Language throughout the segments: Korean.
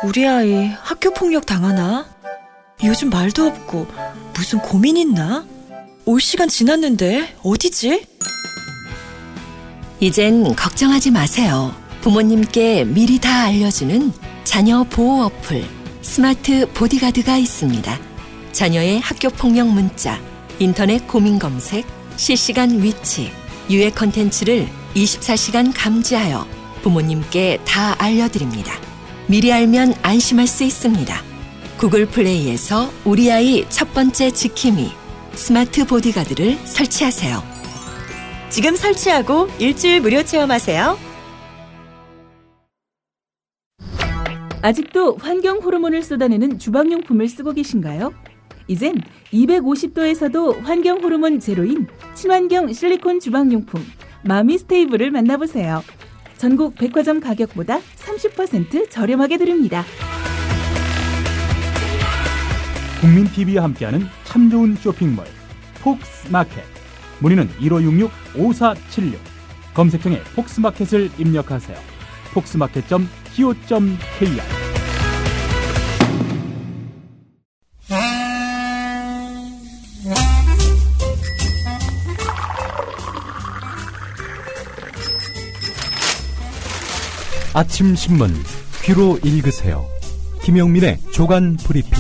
우리 아이 학교 폭력 당하나? 요즘 말도 없고 무슨 고민 있나? 올 시간 지났는데 어디지? 이젠 걱정하지 마세요. 부모님께 미리 다 알려주는 자녀 보호 어플 스마트 보디가드가 있습니다. 자녀의 학교 폭력 문자, 인터넷 고민 검색, 실시간 위치, 유해 컨텐츠를 24시간 감지하여 부모님께 다 알려드립니다. 미리 알면 안심할 수 있습니다. 구글 플레이에서 우리 아이 첫 번째 지킴이 스마트 보디가드를 설치하세요. 지금 설치하고 일주일 무료 체험하세요. 아직도 환경 호르몬을 쏟아내는 주방용품을 쓰고 계신가요? 이젠 250도에서도 환경 호르몬 제로인 친환경 실리콘 주방용품 마미 스테이블을 만나보세요. 전국 백화점 가격보다 30% 저렴하게 드립니다. 국민TV와 함께하는 참 좋은 쇼핑몰 폭스마켓. 문의는 1566-5476. 검색창에 폭스마켓을 입력하세요. 폭스마켓.co.kr. 아침 신문 귀로 읽으세요. 김용민의 조간 브리핑.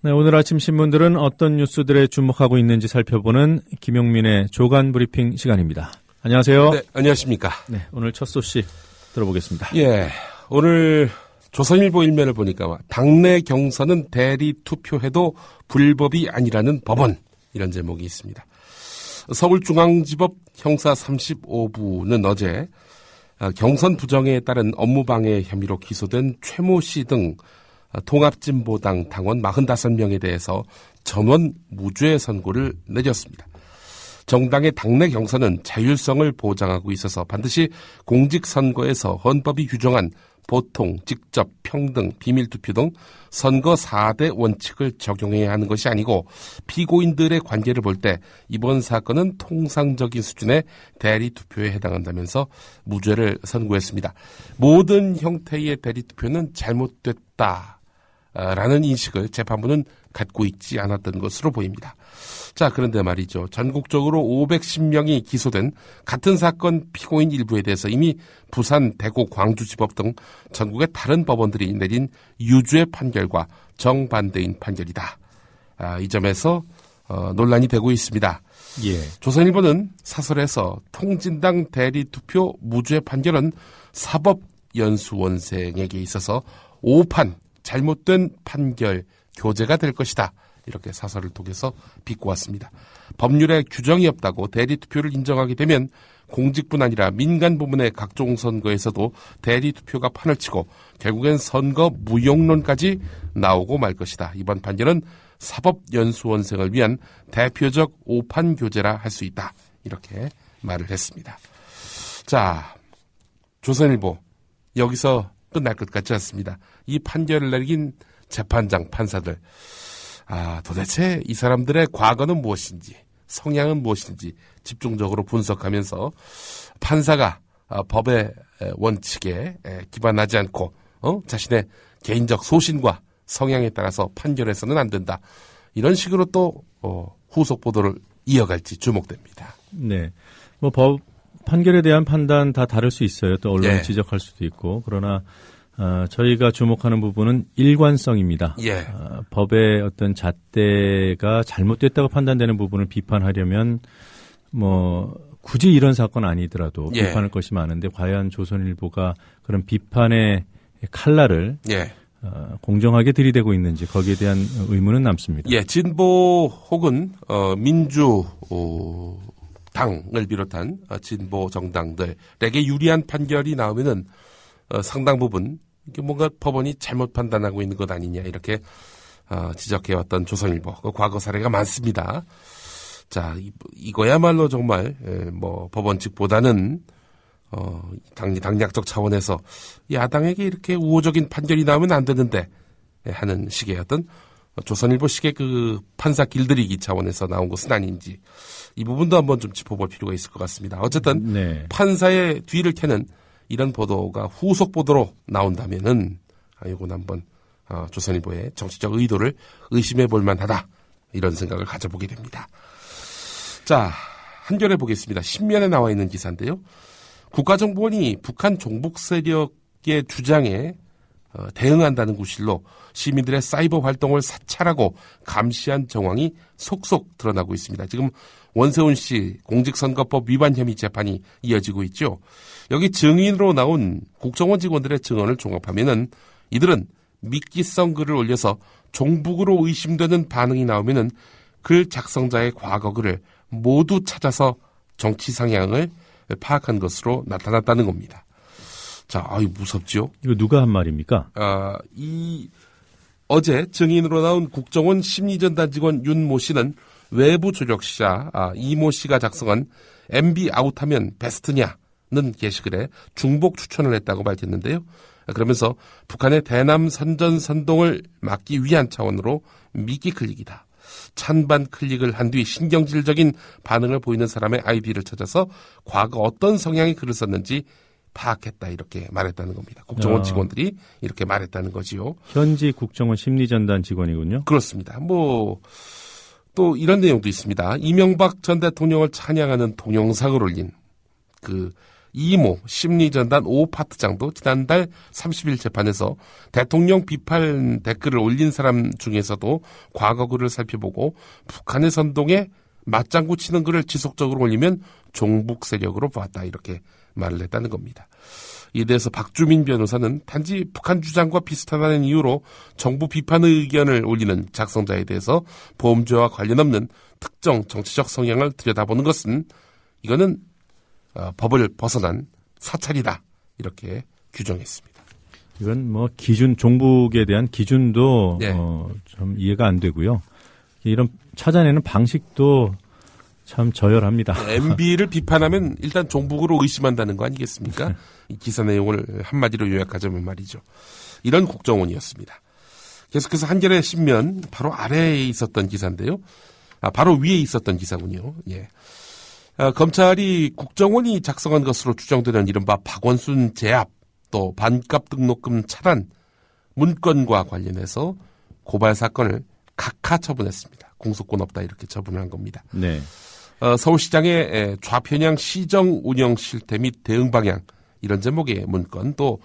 네, 오늘 아침 신문들은 어떤 뉴스들에 주목하고 있는지 살펴보는 김용민의 조간 브리핑 시간입니다. 안녕하세요. 네, 안녕하십니까. 네, 오늘 첫 소식 들어보겠습니다. 예, 오늘 조선일보 일면을 보니까 당내 경선은 대리 투표해도 불법이 아니라는 법원, 이런 제목이 있습니다. 서울중앙지법 형사 35부는 어제 경선 부정에 따른 업무방해 혐의로 기소된 최모 씨 등 통합진보당 당원 45명에 대해서 전원 무죄 선고를 내렸습니다. 정당의 당내 경선은 자율성을 보장하고 있어서 반드시 공직선거에서 헌법이 규정한 보통, 직접, 평등, 비밀투표 등 선거 4대 원칙을 적용해야 하는 것이 아니고 피고인들의 관계를 볼 때 이번 사건은 통상적인 수준의 대리투표에 해당한다면서 무죄를 선고했습니다. 모든 형태의 대리투표는 잘못됐다라는 인식을 재판부는 갖고 있지 않았던 것으로 보입니다. 자, 그런데 말이죠. 전국적으로 510명이 기소된 같은 사건 피고인 일부에 대해서 이미 부산, 대구, 광주지법 등 전국의 다른 법원들이 내린 유죄 판결과 정반대인 판결이다. 이 점에서 논란이 되고 있습니다. 예. 조선일보는 사설에서 통진당 대리투표 무죄 판결은 사법연수원생에게 있어서 5판 잘못된 판결 교재가 될 것이다. 이렇게 사설을 통해서 비꼬았습니다. 법률에 규정이 없다고 대리투표를 인정하게 되면 공직뿐 아니라 민간 부문의 각종 선거에서도 대리투표가 판을 치고 결국엔 선거 무용론까지 나오고 말 것이다. 이번 판결은 사법연수원생을 위한 대표적 오판 교재라 할 수 있다. 이렇게 말을 했습니다. 자, 조선일보 여기서 끝날 것 같지 않습니다. 이 판결을 내린 재판장 판사들, 도대체 이 사람들의 과거는 무엇인지, 성향은 무엇인지 집중적으로 분석하면서 판사가 법의 원칙에 기반하지 않고 자신의 개인적 소신과 성향에 따라서 판결해서는 안 된다. 이런 식으로 또 후속 보도를 이어갈지 주목됩니다. 네, 뭐 법 판결에 대한 판단 다 다를 수 있어요. 또 언론이 예. 지적할 수도 있고. 그러나 저희가 주목하는 부분은 일관성입니다. 예. 법의 어떤 잣대가 잘못됐다고 판단되는 부분을 비판하려면 뭐 굳이 이런 사건 아니더라도 예. 비판할 것이 많은데 과연 조선일보가 그런 비판의 칼날을 예. 공정하게 들이대고 있는지 거기에 대한 의문은 남습니다. 예, 진보 혹은 민주당을 비롯한 진보 정당들에게 유리한 판결이 나오면은 상당 부분 이게 뭔가 법원이 잘못 판단하고 있는 것 아니냐 이렇게 지적해왔던 조선일보 그 과거 사례가 많습니다. 자, 이거야말로 정말 뭐 법원 측보다는 당략적 차원에서 야당에게 이렇게 우호적인 판결이 나오면 안 되는데 하는 식의 어떤 조선일보식의 그 판사 길들이기 차원에서 나온 것은 아닌지 이 부분도 한번 좀 짚어볼 필요가 있을 것 같습니다. 어쨌든 네. 판사의 뒤를 캐는 이런 보도가 후속 보도로 나온다면은 이건 한번 조선일보의 정치적 의도를 의심해 볼 만하다. 이런 생각을 가져보게 됩니다. 자, 한겨레 보겠습니다. 신면에 나와 있는 기사인데요. 국가정보원이 북한 종북 세력의 주장에 대응한다는 구실로 시민들의 사이버 활동을 사찰하고 감시한 정황이 속속 드러나고 있습니다. 지금 원세훈 씨 공직선거법 위반 혐의 재판이 이어지고 있죠. 여기 증인으로 나온 국정원 직원들의 증언을 종합하면은 이들은 미끼성 글을 올려서 종북으로 의심되는 반응이 나오면은 글 작성자의 과거 글을 모두 찾아서 정치 상향을 파악한 것으로 나타났다는 겁니다. 자, 무섭죠? 이거 누가 한 말입니까? 어제 증인으로 나온 국정원 심리전단 직원 윤모 씨는 외부 조력자 이모 씨가 작성한 MB 아웃하면 베스트냐는 게시글에 중복 추천을 했다고 밝혔는데요. 그러면서 북한의 대남 선전 선동을 막기 위한 차원으로 미끼 클릭이다. 찬반 클릭을 한 뒤 신경질적인 반응을 보이는 사람의 아이디를 찾아서 과거 어떤 성향의 글을 썼는지 파악했다 이렇게 말했다는 겁니다. 국정원 직원들이 이렇게 말했다는 거지요. 현지 국정원 심리전단 직원이군요. 그렇습니다. 또 이런 내용도 있습니다. 이명박 전 대통령을 찬양하는 동영상을 올린 그 이모 심리전단 5파트장도 지난달 30일 재판에서 대통령 비판 댓글을 올린 사람 중에서도 과거 글을 살펴보고 북한의 선동에 맞장구 치는 글을 지속적으로 올리면 종북 세력으로 보았다 이렇게 말을 했다는 겁니다. 이에 대해서 박주민 변호사는 단지 북한 주장과 비슷하다는 이유로 정부 비판의 의견을 올리는 작성자에 대해서 범죄와 관련 없는 특정 정치적 성향을 들여다보는 것은 이거는 법을 벗어난 사찰이다 이렇게 규정했습니다. 이건 기준 종북에 대한 기준도 네. 좀 이해가 안 되고요. 이런 찾아내는 방식도 참 저열합니다. MB를 비판하면 일단 종북으로 의심한다는 거 아니겠습니까? 이 기사 내용을 한마디로 요약하자면 말이죠. 이런 국정원이었습니다. 계속해서 한겨레 신면 바로 아래에 있었던 기사인데요. 바로 위에 있었던 기사군요. 예. 검찰이 국정원이 작성한 것으로 추정되는 이른바 박원순 제압 또 반값 등록금 차단 문건과 관련해서 고발 사건을 각하 처분했습니다. 공소권 없다 이렇게 처분을 한 겁니다. 네. 서울시장의 좌편향 시정 운영 실태 및 대응 방향 이런 제목의 문건 또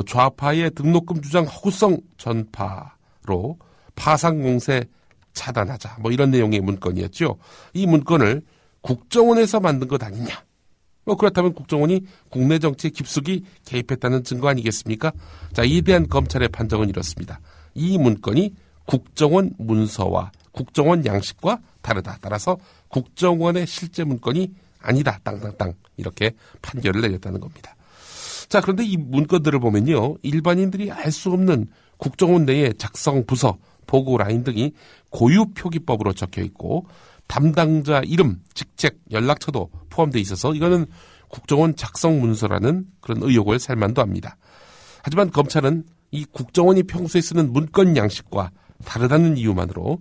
좌파의 등록금 주장 허구성 전파로 파상 공세 차단하자 이런 내용의 문건이었죠. 이 문건을 국정원에서 만든 것 아니냐. 그렇다면 국정원이 국내 정치에 깊숙이 개입했다는 증거 아니겠습니까? 자, 이에 대한 검찰의 판정은 이렇습니다. 이 문건이 국정원 문서와 국정원 양식과 다르다. 따라서 국정원의 실제 문건이 아니다. 땅땅땅 이렇게 판결을 내렸다는 겁니다. 자, 그런데 이 문건들을 보면요. 일반인들이 알 수 없는 국정원 내의 작성 부서, 보고 라인 등이 고유 표기법으로 적혀 있고 담당자 이름, 직책, 연락처도 포함되어 있어서 이거는 국정원 작성 문서라는 그런 의혹을 살 만도 합니다. 하지만 검찰은 이 국정원이 평소에 쓰는 문건 양식과 다르다는 이유만으로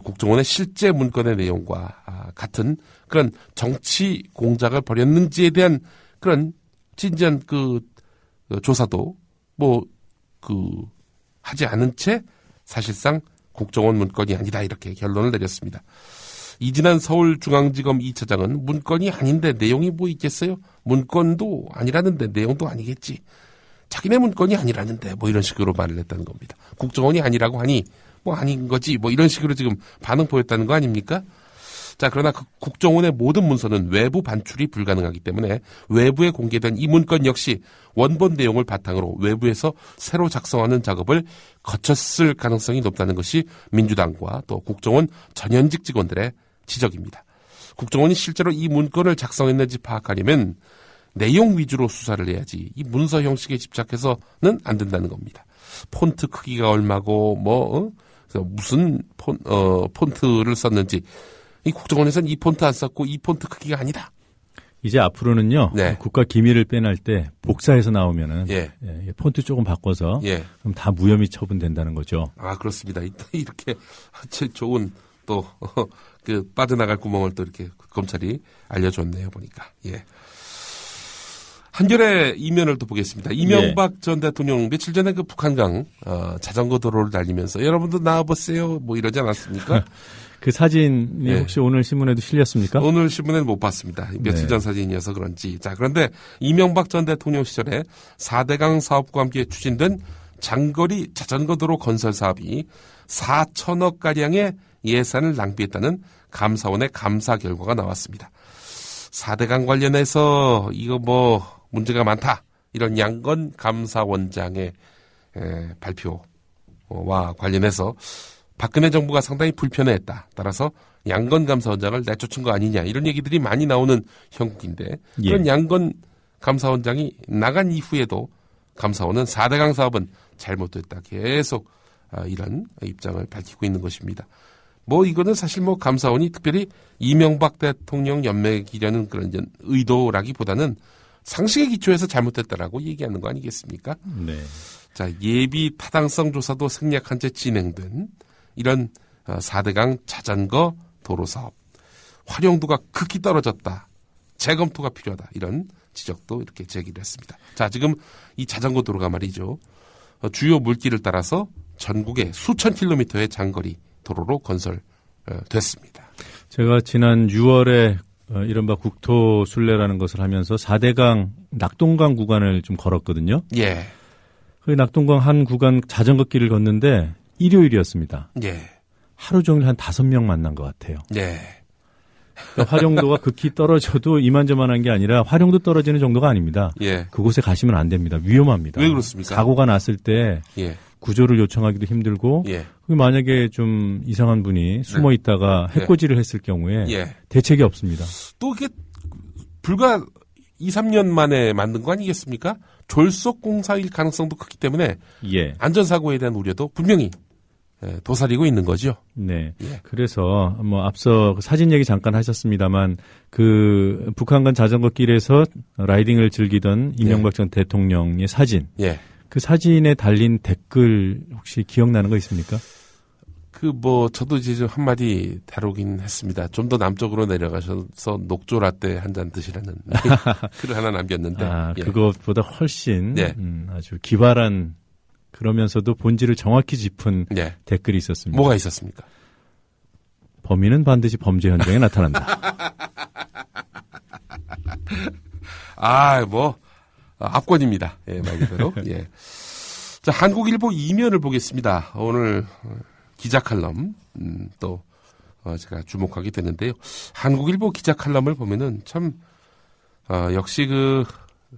국정원의 실제 문건의 내용과 같은 그런 정치 공작을 벌였는지에 대한 그런 진지한 조사도 하지 않은 채 사실상 국정원 문건이 아니다 이렇게 결론을 내렸습니다. 이진한 서울중앙지검 2차장은 문건이 아닌데 내용이 뭐 있겠어요? 문건도 아니라는데 내용도 아니겠지. 자기네 문건이 아니라는데 이런 식으로 말을 했다는 겁니다. 국정원이 아니라고 하니 아닌 거지 이런 식으로 지금 반응 보였다는 거 아닙니까? 자, 그러나 그 국정원의 모든 문서는 외부 반출이 불가능하기 때문에 외부에 공개된 이 문건 역시 원본 내용을 바탕으로 외부에서 새로 작성하는 작업을 거쳤을 가능성이 높다는 것이 민주당과 또 국정원 전현직 직원들의 지적입니다. 국정원이 실제로 이 문건을 작성했는지 파악하려면 내용 위주로 수사를 해야지 이 문서 형식에 집착해서는 안 된다는 겁니다. 폰트 크기가 얼마고 무슨 폰트를 썼는지 이 국정원에서는 이 폰트 안 썼고 이 폰트 크기가 아니다. 이제 앞으로는요. 네. 국가 기밀을 빼낼 때 복사해서 나오면은 예. 폰트 조금 바꿔서 예. 그럼 다 무혐의 처분된다는 거죠. 그렇습니다. 이렇게 좋은 또 빠져나갈 구멍을 또 이렇게 검찰이 알려줬네요 보니까. 예. 한겨레 이면을 또 보겠습니다. 이명박 전 대통령 며칠 전에 그 북한강 자전거 도로를 달리면서 여러분도 나와보세요 뭐 이러지 않았습니까? 그 사진이 네. 혹시 오늘 신문에도 실렸습니까? 오늘 신문에는 못 봤습니다. 며칠 전 사진이어서 그런지. 자, 그런데 이명박 전 대통령 시절에 4대강 사업과 함께 추진된 장거리 자전거 도로 건설 사업이 4천억가량의 예산을 낭비했다는 감사원의 감사 결과가 나왔습니다. 4대강 관련해서 이거 뭐 문제가 많다. 이런 양건 감사원장의 발표와 관련해서 박근혜 정부가 상당히 불편해했다. 따라서 양건 감사원장을 내쫓은 거 아니냐. 이런 얘기들이 많이 나오는 형국인데 그런 양건 감사원장이 나간 이후에도 감사원은 4대강 사업은 잘못됐다. 계속 이런 입장을 밝히고 있는 것입니다. 뭐 이거는 사실 뭐 감사원이 특별히 이명박 대통령 연맥이려는 그런 의도라기보다는 상식에 기초해서 잘못됐다라고 얘기하는 거 아니겠습니까? 네. 자, 예비 타당성 조사도 생략한 채 진행된 이런 4대강 자전거 도로 사업. 활용도가 극히 떨어졌다. 재검토가 필요하다. 이런 지적도 이렇게 제기를 했습니다. 자, 지금 이 자전거 도로가 말이죠. 주요 물길을 따라서 전국에 수천 킬로미터의 장거리 도로로 건설됐습니다. 제가 지난 6월에 이른바 국토순례라는 것을 하면서 4대강 낙동강 구간을 좀 걸었거든요. 예. 그 낙동강 한 구간 자전거 길을 걷는데 일요일이었습니다. 예. 하루 종일 한 5명 만난 것 같아요. 예. 그러니까 활용도가 극히 떨어져도 이만저만한 게 아니라 활용도 떨어지는 정도가 아닙니다. 예. 그곳에 가시면 안 됩니다. 위험합니다. 왜 그렇습니까? 사고가 났을 때 예. 구조를 요청하기도 힘들고 예. 만약에 좀 이상한 분이 숨어 있다가 해코지를 했을 경우에 예. 대책이 없습니다. 또 이게 불과 2, 3년 만에 만든 거 아니겠습니까? 졸속 공사일 가능성도 크기 때문에 예. 안전사고에 대한 우려도 분명히 도사리고 있는 거죠. 네. 예. 그래서 뭐 앞서 사진 얘기 잠깐 하셨습니다만 그 북한간 자전거 길에서 라이딩을 즐기던 이명박 전 대통령의 사진. 예. 그 사진에 달린 댓글 혹시 기억나는 거 있습니까? 저도 이제 좀 한마디 다루긴 했습니다. 좀 더 남쪽으로 내려가셔서 녹조 라떼 한 잔 드시라는 글을 하나 남겼는데. 예. 그것보다 훨씬 네. 아주 기발한 그러면서도 본질을 정확히 짚은 네. 댓글이 있었습니다. 뭐가 있었습니까? 범인은 반드시 범죄 현장에 나타난다. 압권입니다. 예, 말 그대로. 예. 자, 한국일보 이면을 보겠습니다. 오늘 기자 칼럼, 제가 주목하게 되는데요. 한국일보 기자 칼럼을 보면은 참, 역시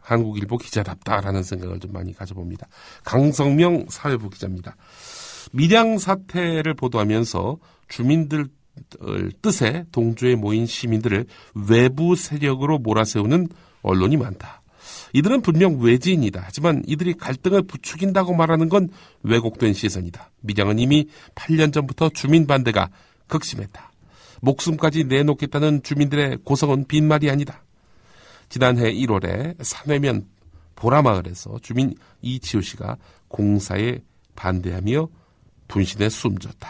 한국일보 기자답다라는 생각을 좀 많이 가져봅니다. 강성명 사회부 기자입니다. 밀양 사태를 보도하면서 주민들 뜻에 동조에 모인 시민들을 외부 세력으로 몰아세우는 언론이 많다. 이들은 분명 외지인이다. 하지만 이들이 갈등을 부추긴다고 말하는 건 왜곡된 시선이다. 밀양은 이미 8년 전부터 주민 반대가 극심했다. 목숨까지 내놓겠다는 주민들의 고성은 빈말이 아니다. 지난해 1월에 산회면 보라마을에서 주민 이치호 씨가 공사에 반대하며 분신에 숨졌다.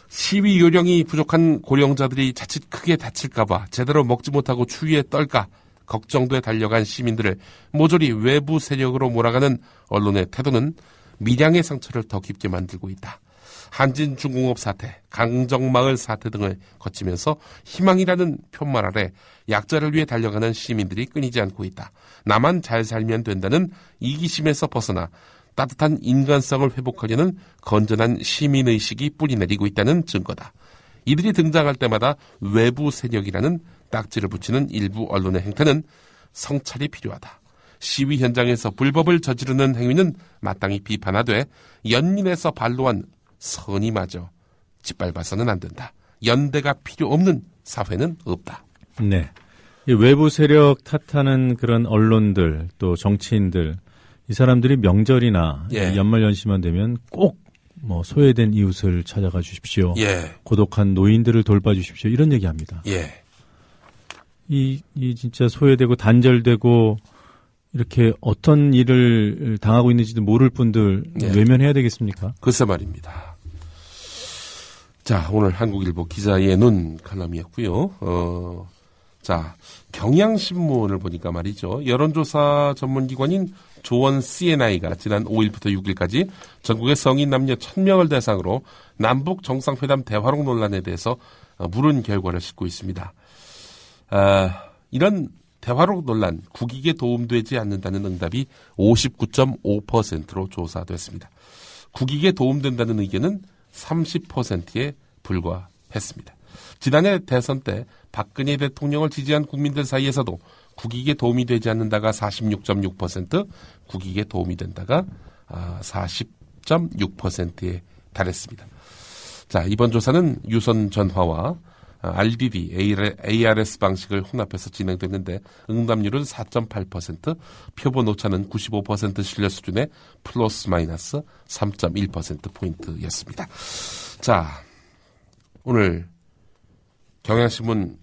시위 요령이 부족한 고령자들이 자칫 크게 다칠까봐 제대로 먹지 못하고 추위에 떨까 걱정도에 달려간 시민들을 모조리 외부 세력으로 몰아가는 언론의 태도는 밀양의 상처를 더 깊게 만들고 있다. 한진중공업 사태, 강정마을 사태 등을 거치면서 희망이라는 표말 아래 약자를 위해 달려가는 시민들이 끊이지 않고 있다. 나만 잘 살면 된다는 이기심에서 벗어나 따뜻한 인간성을 회복하려는 건전한 시민의식이 뿌리내리고 있다는 증거다. 이들이 등장할 때마다 외부 세력이라는 딱지를 붙이는 일부 언론의 행태는 성찰이 필요하다. 시위 현장에서 불법을 저지르는 행위는 마땅히 비판하되 연민에서 반로한 선의마저 짓밟아서는 안 된다. 연대가 필요 없는 사회는 없다. 네. 이 외부 세력 탓하는 그런 언론들 또 정치인들 이 사람들이 명절이나 연말연시만 되면 꼭 소외된 이웃을 찾아가 주십시오. 고독한 노인들을 돌봐 주십시오. 이런 얘기합니다. 이 진짜 소외되고 단절되고 이렇게 어떤 일을 당하고 있는지도 모를 분들 외면해야 되겠습니까? 글쎄 말입니다. 자, 오늘 한국일보 기자의 눈 칼럼이었고요. 자, 경향신문을 보니까 말이죠. 여론조사 전문기관인 조원 CNI가 지난 5일부터 6일까지 전국의 성인 남녀 1000명을 대상으로 남북 정상회담 대화록 논란에 대해서 물은 결과를 싣고 있습니다. 이런 대화록 논란, 국익에 도움되지 않는다는 응답이 59.5%로 조사됐습니다. 국익에 도움된다는 의견은 30%에 불과했습니다. 지난해 대선 때 박근혜 대통령을 지지한 국민들 사이에서도 국익에 도움이 되지 않는다가 46.6%, 국익에 도움이 된다가 40.6%에 달했습니다. 자, 이번 조사는 유선 전화와 RDD, ARS 방식을 혼합해서 진행됐는데 응답률은 4.8%, 표본 오차는 95% 신뢰 수준의 플러스 마이너스 3.1%포인트였습니다. 자, 오늘 경향신문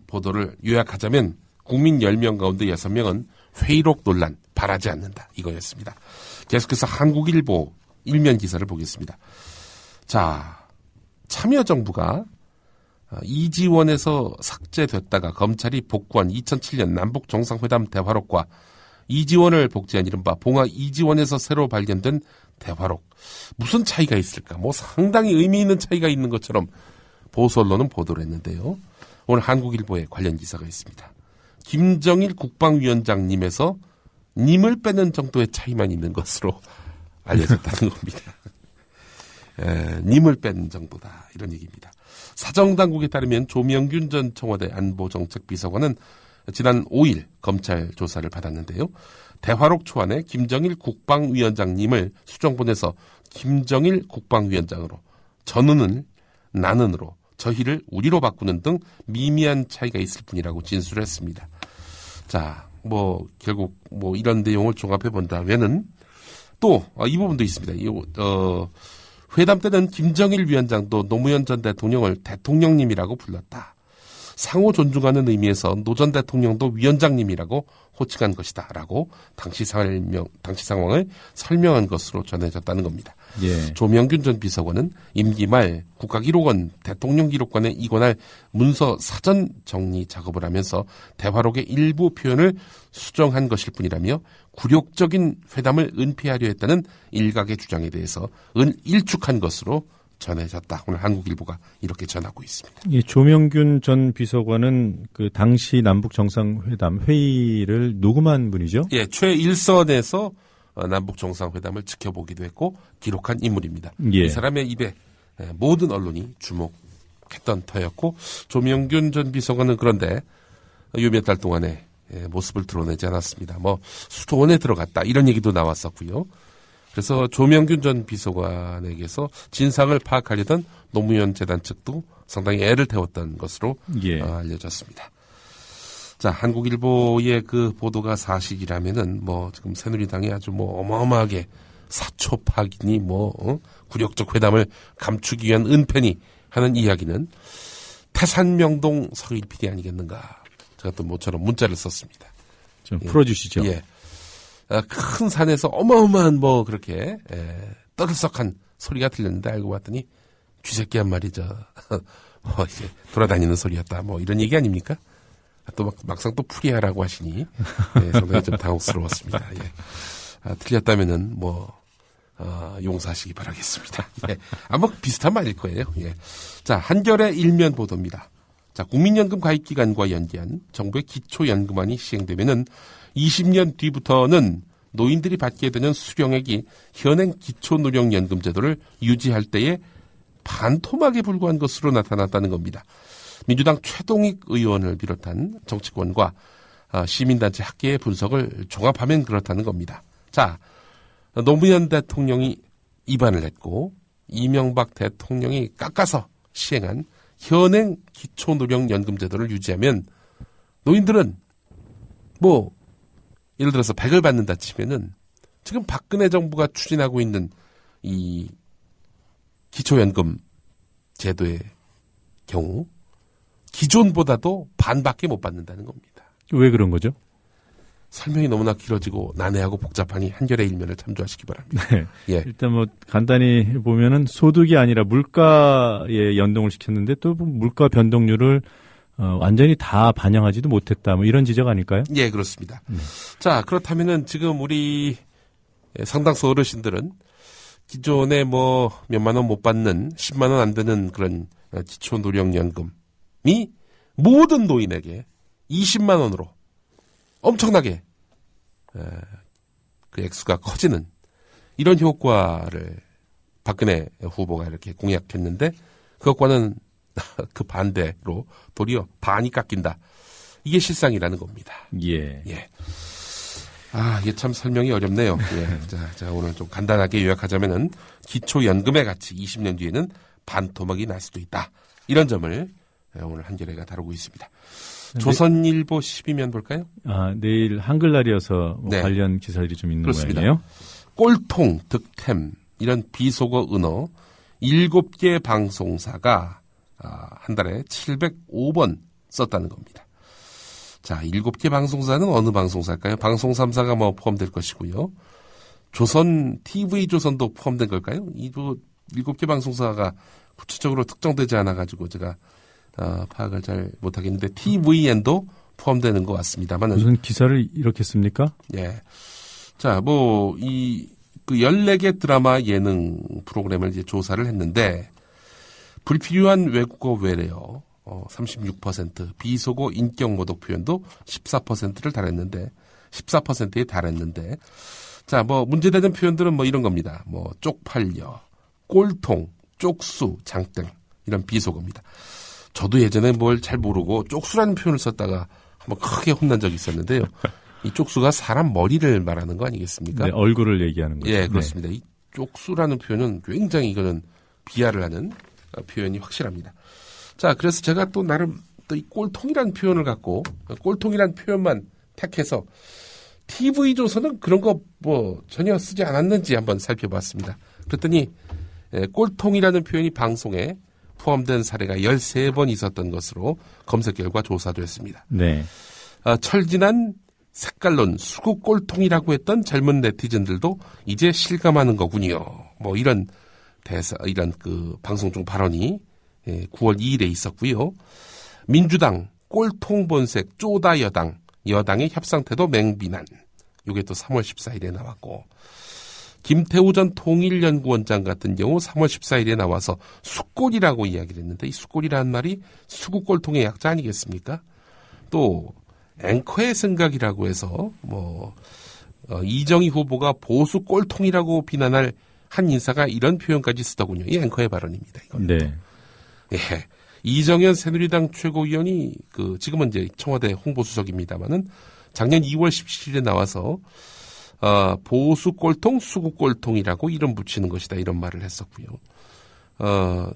보도를 요약하자면 국민 10명 가운데 6명은 회의록 논란 바라지 않는다. 이거였습니다. 계속해서 한국일보 일면 기사를 보겠습니다. 자, 참여정부가 이지원에서 삭제됐다가 검찰이 복구한 2007년 남북정상회담 대화록과 이지원을 복제한 이른바 봉화 이지원에서 새로 발견된 대화록. 무슨 차이가 있을까? 뭐 상당히 의미 있는 차이가 있는 것처럼 보수 언론은 보도를 했는데요. 오늘 한국일보에 관련 기사가 있습니다. 김정일 국방위원장님에서 님을 빼는 정도의 차이만 있는 것으로 알려졌다는 겁니다. 님을 뺀 정도다. 이런 얘기입니다. 사정당국에 따르면 조명균 전 청와대 안보정책비서관은 지난 5일 검찰 조사를 받았는데요. 대화록 초안에 김정일 국방위원장님을 수정 보내서 김정일 국방위원장으로, 전은을 나는으로, 저희를 우리로 바꾸는 등 미미한 차이가 있을 뿐이라고 진술을 했습니다. 자, 결국 이런 내용을 종합해 본다면은 또 이 부분도 있습니다. 회담 때는 김정일 위원장도 노무현 전 대통령을 대통령님이라고 불렀다. 상호 존중하는 의미에서 노 전 대통령도 위원장님이라고 호칭한 것이다. 라고 당시 상황을 설명한 것으로 전해졌다는 겁니다. 예. 조명균 전 비서관은 임기 말 국가기록원 대통령기록관에 이관할 문서 사전 정리 작업을 하면서 대화록의 일부 표현을 수정한 것일 뿐이라며 굴욕적인 회담을 은폐하려 했다는 일각의 주장에 대해서 일축한 것으로 전해졌다. 오늘 한국일보가 이렇게 전하고 있습니다. 이 조명균 전 비서관은 그 당시 남북 정상회담 회의를 녹음한 분이죠? 예, 최일선에서 남북 정상회담을 지켜보기도 했고 기록한 인물입니다. 예. 이 사람의 입에 모든 언론이 주목했던 터였고 조명균 전 비서관은 그런데 요 몇 달 동안에 모습을 드러내지 않았습니다. 수도원에 들어갔다 이런 얘기도 나왔었고요. 그래서 조명균 전 비서관에게서 진상을 파악하려던 노무현 재단 측도 상당히 애를 태웠던 것으로 알려졌습니다. 자, 한국일보의 그 보도가 사실이라면은 지금 새누리당이 아주 어마어마하게 사초 파기니 굴욕적 회담을 감추기 위한 은폐니 하는 이야기는 태산명동 서일 PD 아니겠는가. 제가 또 모처럼 문자를 썼습니다. 좀 풀어주시죠. 예. 큰 산에서 어마어마한 그렇게 떠들썩한 소리가 들렸는데 알고 봤더니 쥐새끼 한 마리 이제 돌아다니는 소리였다. 이런 얘기 아닙니까? 또 막상 또 풀이하라고 하시니 상당히 좀 당혹스러웠습니다. 예. 틀렸다면은 용서하시기 바라겠습니다. 예. 아마 비슷한 말일 거예요. 예. 자, 한겨레 일면 보도입니다. 자, 국민연금 가입기간과 연계한 정부의 기초연금안이 시행되면은 20년 뒤부터는 노인들이 받게 되는 수령액이 현행 기초노령연금 제도를 유지할 때에 반토막에 불과한 것으로 나타났다는 겁니다. 민주당 최동익 의원을 비롯한 정치권과 시민단체 학계의 분석을 종합하면 그렇다는 겁니다. 자, 노무현 대통령이 입안을 냈고 이명박 대통령이 깎아서 시행한 현행 기초노령연금 제도를 유지하면 노인들은 예를 들어서 100을 받는다 치면은 지금 박근혜 정부가 추진하고 있는 이 기초연금 제도의 경우 기존보다도 반밖에 못 받는다는 겁니다. 왜 그런 거죠? 설명이 너무나 길어지고 난해하고 복잡하니 한겨레 일면을 참조하시기 바랍니다. 네. 예. 일단 간단히 보면은 소득이 아니라 물가에 연동을 시켰는데 또 물가 변동률을 완전히 다 반영하지도 못했다. 뭐 이런 지적 아닐까요? 예, 그렇습니다. 자, 그렇다면은 지금 우리 상당수 어르신들은 기존에 뭐 몇만 원 못 받는 10만 원 안 되는 그런 기초노령연금이 모든 노인에게 20만 원으로 엄청나게 그 액수가 커지는 이런 효과를 박근혜 후보가 이렇게 공약했는데 그것과는 그 반대로 도리어 반이 깎인다. 이게 실상이라는 겁니다. 예. 예. 이게 참 설명이 어렵네요. 예. 자, 오늘 좀 간단하게 요약하자면은 기초연금의 가치 20년 뒤에는 반토막이 날 수도 있다. 이런 점을 오늘 한겨레가 다루고 있습니다. 조선일보 12면 볼까요? 내일 한글날이어서 네. 관련 기사들이 좀 있는 그렇습니다. 모양이에요. 꼴통, 득템 이런 비속어 은어 7개 방송사가 한 달에 705번 썼다는 겁니다. 자, 7개 방송사는 어느 방송사일까요? 방송 3사가 뭐 포함될 것이고요. TV조선도 포함된 걸까요? 이도 7개 방송사가 구체적으로 특정되지 않아가지고 제가 파악을 잘 못하겠는데 TVN도 포함되는 것 같습니다만. 무슨 기사를 이렇게 씁니까? 예. 자, 뭐, 그 14개 드라마 예능 프로그램을 이제 조사를 했는데, 불필요한 외국어 외래어, 36%, 비속어 인격 모독 표현도 14%를 달했는데, 14%에 달했는데, 자, 뭐, 문제되는 표현들은 뭐 이런 겁니다. 뭐, 쪽팔려, 꼴통, 쪽수, 장땡, 이런 비속어입니다. 저도 예전에 뭘 잘 모르고 쪽수라는 표현을 썼다가 한번 크게 혼난 적이 있었는데요. 이 쪽수가 사람 머리를 말하는 거 아니겠습니까? 네, 얼굴을 얘기하는 거죠. 예, 그렇습니다. 네. 이 쪽수라는 표현은 굉장히 이거는 비하를 하는 표현이 확실합니다. 자, 그래서 제가 또 나름 또 이 꼴통이라는 표현을 갖고 꼴통이라는 표현만 택해서 TV조선은 그런 거 뭐 전혀 쓰지 않았는지 한번 살펴봤습니다. 그랬더니 꼴통이라는 표현이 방송에 포함된 사례가 13번 있었던 것으로 검색 결과 조사됐습니다. 네. 철진한 색깔론 수국 꼴통이라고 했던 젊은 네티즌들도 이제 실감하는 거군요. 뭐 이런 이런 그 방송 중 발언이 9월 2일에 있었고요. 민주당 꼴통 본색 쪼다 여당의 협상 태도 맹비난. 이게 또 3월 14일에 나왔고 김태우 전 통일연구원장 같은 경우 3월 14일에 나와서 수꼴이라고 이야기를 했는데 이 수꼴이라는 말이 수국꼴통의 약자 아니겠습니까? 또 앵커의 생각이라고 해서 이정희 후보가 보수 꼴통이라고 비난할 한 인사가 이런 표현까지 쓰더군요. 이 앵커의 발언입니다. 이건. 네. 예. 이정현 새누리당 최고위원이 지금은 이제 청와대 홍보수석입니다만은 작년 2월 17일에 나와서 보수 꼴통, 수구 꼴통이라고 이름 붙이는 것이다 이런 말을 했었고요.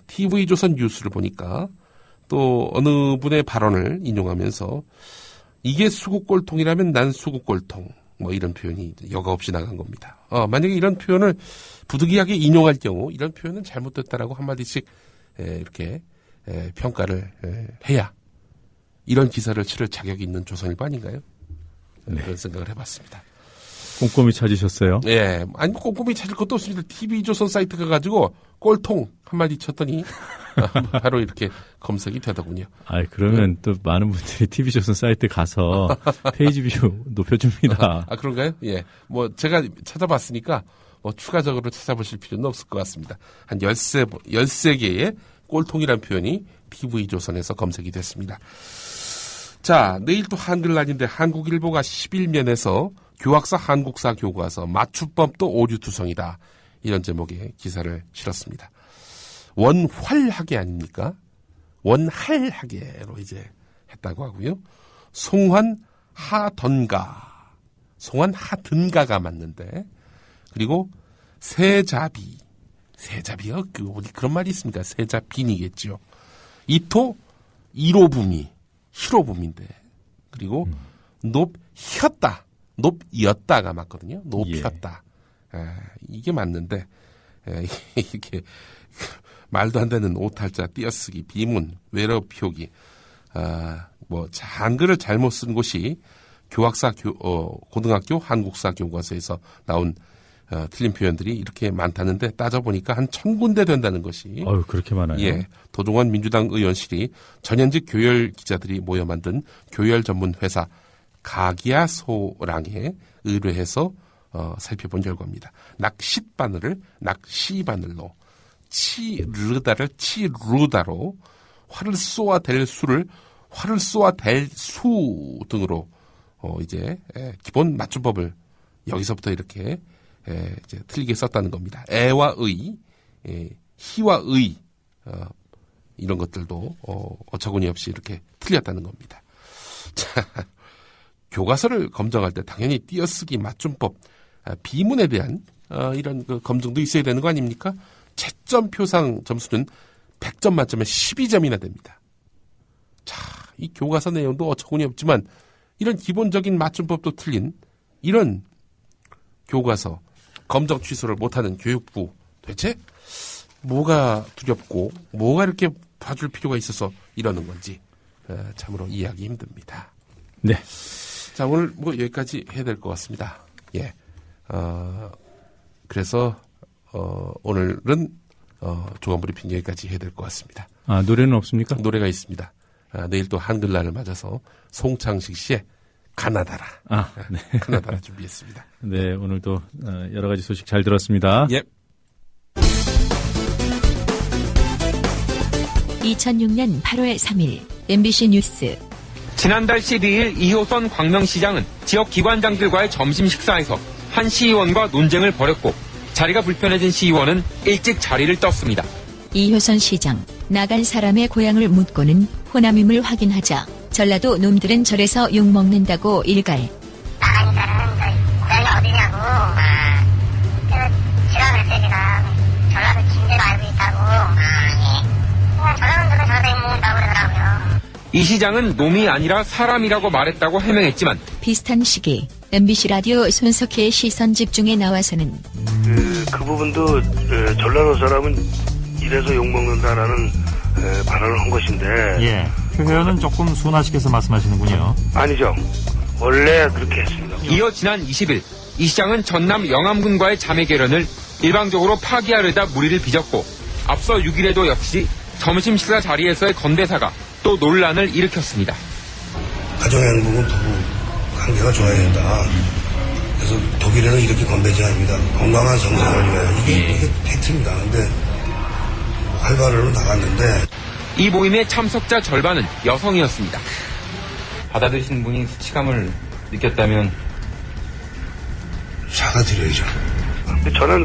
TV조선 뉴스를 보니까 또 어느 분의 발언을 인용하면서 이게 수구 꼴통이라면 난 수구 꼴통 뭐 이런 표현이 여과 없이 나간 겁니다. 만약에 이런 표현을 부득이하게 인용할 경우 이런 표현은 잘못됐다라고 한마디씩 이렇게 평가를 해야 이런 기사를 치를 자격이 있는 조선일보 아닌가요? 네. 그런 생각을 해봤습니다. 꼼꼼히 찾으셨어요? 예. 아니, 꼼꼼히 찾을 것도 없습니다. TV조선 사이트 가가지고 꼴통 한마디 쳤더니 바로 이렇게 검색이 되더군요. 그러면 또 많은 분들이 TV조선 사이트 가서 페이지 뷰 높여줍니다. 그런가요? 예. 뭐, 제가 찾아봤으니까 추가적으로 찾아보실 필요는 없을 것 같습니다. 한 13개의 꼴통이라는 표현이 TV조선에서 검색이 됐습니다. 자, 내일 또 한글날인데 한국일보가 11면에서 교학사 한국사 교과서 맞춤법도 오류투성이다. 이런 제목의 기사를 실었습니다. 원활하게 아닙니까? 원할하게로 이제 했다고 하고요. 송환하던가가 맞는데 그리고 세자비가 어디 그런 말이 있습니까? 세자빈이겠죠. 이토 1호부미 히로부미인데 그리고 높이었다가 맞거든요. 높였다. 이게 맞는데 이렇게 말도 안 되는 오탈자 띄어쓰기 비문 외러 표기 한글을 잘못 쓴 곳이 교학사 고등학교 한국사 교과서에서 나온 틀린 표현들이 이렇게 많다는데 따져보니까 한 1000군데 된다는 것이. 그렇게 많아요? 예. 도종환 민주당 의원실이 전현직 교열 기자들이 모여 만든 교열 전문 회사 가기야소랑에 의뢰해서 살펴본 결과입니다. 낚시바늘을 낚시바늘로, 치르다를 치루다로, 활을 쏘아댈 수를 활을 쏘아댈 수 등으로 이제 기본 맞춤법을 여기서부터 이렇게 이제 틀리게 썼다는 겁니다. 애와 의, 희와 의 이런 것들도 어처구니 없이 이렇게 틀렸다는 겁니다. 자, 교과서를 검정할 때 당연히 띄어쓰기, 맞춤법, 비문에 대한 이런 그 검증도 있어야 되는 거 아닙니까? 채점 표상 점수는 100점 만점에 12점이나 됩니다. 자, 이 교과서 내용도 어처구니 없지만 이런 기본적인 맞춤법도 틀린 이런 교과서 검정 취소를 못하는 교육부, 대체 뭐가 두렵고 뭐가 이렇게 봐줄 필요가 있어서 이러는 건지 참으로 이해하기 힘듭니다. 네. 자, 오늘 뭐 여기까지 해야 될 것 같습니다. 예. 그래서 오늘은 조간 브리핑 여기까지 해야 될 것 같습니다. 노래는 없습니까? 노래가 있습니다. 내일 또 한글날을 맞아서 송창식 씨의 가나다라. 네. 가나다라 준비했습니다. 네, 오늘도 여러 가지 소식 잘 들었습니다. 예. 2006년 8월 3일 MBC 뉴스. 지난달 12일 2호선 광명시장은 지역 기관장들과의 점심 식사에서 한 시의원과 논쟁을 벌였고 자리가 불편해진 시의원은 일찍 자리를 떴습니다. 2호선 시장, 나간 사람의 고향을 묻고는 호남임을 확인하자 전라도 놈들은 절에서 욕먹는다고 일갈. 나간 사람은 고향이 어디냐고. 그래서 제가 그랬어요. 제가 전라도 진대로 알고 있다고. 전라도는 절에서 욕먹는다고 그러더라고요. 이 시장은 놈이 아니라 사람이라고 말했다고 해명했지만 비슷한 시기 MBC 라디오 손석희의 시선 집중에 나와서는 그 부분도 전라도 사람은 이래서 욕먹는다라는 발언을 한 것인데 예, 표현은 조금 순화시켜서 말씀하시는군요. 아니죠. 원래 그렇게 했습니다. 이어 지난 20일 이 시장은 전남 영암군과의 자매 결연을 일방적으로 파기하려다 무리를 빚었고 앞서 6일에도 역시 점심 식사 자리에서의 건대사가 또 논란을 일으켰습니다. 가정행복은 부부 관계가 좋아야 된다. 그래서 독일에는 이렇게 건배지 아닙니다. 건강한 성생활을 위하여. 이게 팩트입니다. 근데 활발으로 나갔는데 이 모임의 참석자 절반은 여성이었습니다. 받아들이신 분이 수치감을 느꼈다면 사과드려야죠. 저는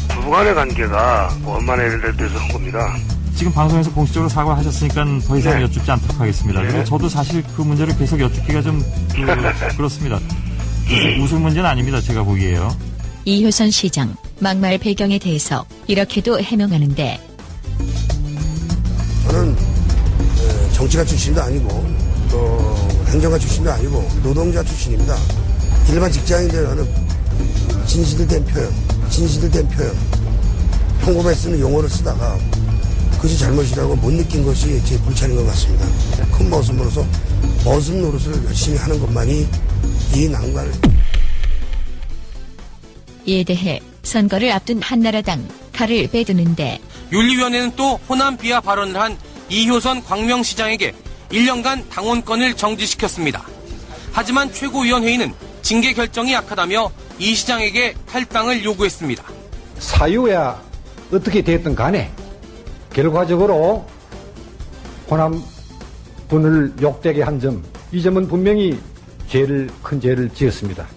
부부간의 관계가 원만해야 될 때서 한 겁니다. 지금 방송에서 공식적으로 사과하셨으니까 더 이상 여쭙지 않도록 하겠습니다. 그리고 저도 사실 그 문제를 계속 여쭙기가 좀 그렇습니다. 웃을 문제는 아닙니다. 제가 보기에요. 2호선 시장 막말 배경에 대해서 이렇게도 해명하는데 저는 정치가 출신도 아니고 또 행정가 출신도 아니고 노동자 출신입니다. 일반 직장인들 하는 진실된 표현 평범에 쓰는 용어를 쓰다가 그것이 잘못이라고 못 느낀 것이 제 불찰인 것 같습니다. 큰 머슴으로서 머슴 노릇을 열심히 하는 것만이 이 난관을. 이에 대해 선거를 앞둔 한나라당 칼을 빼드는데 윤리위원회는 또 호남 비하 발언을 한 2호선 광명시장에게 1년간 당원권을 정지시켰습니다. 하지만 최고위원회의는 징계 결정이 약하다며 이 시장에게 탈당을 요구했습니다. 사유야 어떻게 됐든 간에 결과적으로 호남군을 욕되게 한 점, 이 점은 분명히 큰 죄를 지었습니다.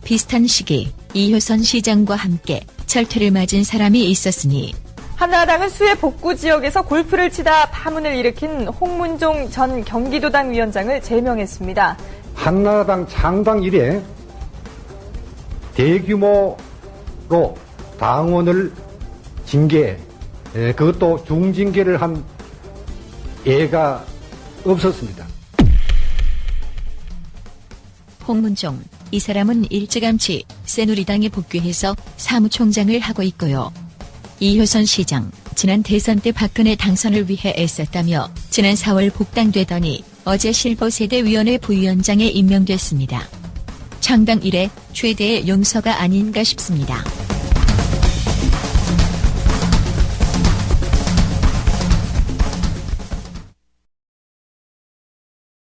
비슷한 시기 2호선 시장과 함께 철퇴를 맞은 사람이 있었으니 한나라당은 수해 복구 지역에서 골프를 치다 파문을 일으킨 홍문종 전 경기도당 위원장을 제명했습니다. 한나라당 창당 이래 대규모로 당원을 징계, 그것도 중징계를 한 예가 없었습니다. 홍문종, 이 사람은 일찌감치 새누리당에 복귀해서 사무총장을 하고 있고요. 2호선 시장, 지난 대선 때 박근혜 당선을 위해 애썼다며 지난 4월 복당되더니 어제 실버세대위원회 부위원장에 임명됐습니다. 창당 이래 최대의 용서가 아닌가 싶습니다.